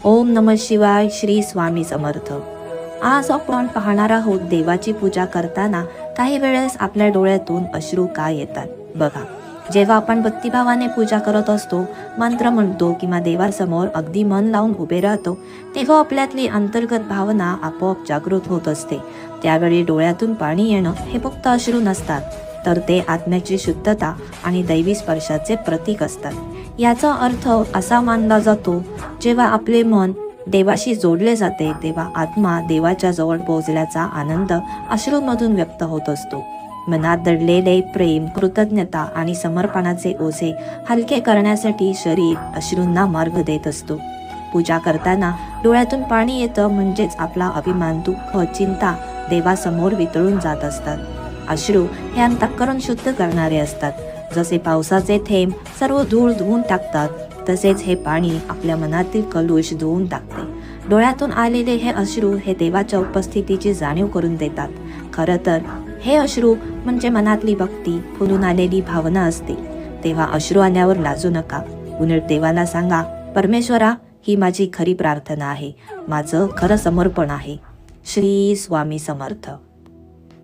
ओम नमः शिवाय. श्री स्वामी समर्थ. आज आपण पाहणार आहोत देवाची पूजा करताना काही वेळेस आपल्या डोळ्यातून अश्रू का येतात. बघा, जेव्हा आपण भक्तिभावाने पूजा करत असतो, मंत्र म्हणतो किंवा देवासमोर अगदी मन लावून उभे राहतो, तेव्हा आपल्यातली अंतर्गत भावना आपोआप जागृत होत असते. त्यावेळी डोळ्यातून पाणी येणं हे फक्त अश्रू नसतात, तर ते आत्म्याची शुद्धता आणि दैवी स्पर्शाचे प्रतीक असतात. याचा अर्थ असा मानला जातो, जेव्हा आपले मन देवाशी जोडले जाते तेव्हा आत्मा देवाच्या जवळ पोहोचल्याचा आनंद अश्रूमधून व्यक्त होत असतो. मनात दडलेले प्रेम, कृतज्ञता आणि समर्पणाचे ओझे हलके करण्यासाठी शरीर अश्रूंना मार्ग देत असतो. पूजा करताना डोळ्यातून पाणी येतं म्हणजेच आपला अभिमान, दुःख, चिंता देवासमोर वितळून जात असतात. अश्रू हे अंतःकरण शुद्ध करणारे असतात. जसे पावसाचे थेंब सर्व धूळ धुवून टाकतात, तसेच हे पाणी आपल्या मनातील कलुष धुवून टाकते. डोळ्यातून आलेले हे अश्रू हे देवाच्या उपस्थितीची जाणीव करून देतात. खरं तर हे अश्रू म्हणजे मनातली भक्ती, फुलून आलेली भावना असते. तेव्हा अश्रू आल्यावर लाजू नका. उलट देवाला सांगा, परमेश्वरा, ही माझी खरी प्रार्थना आहे, माझं खरं समर्पण आहे. श्री स्वामी समर्थ.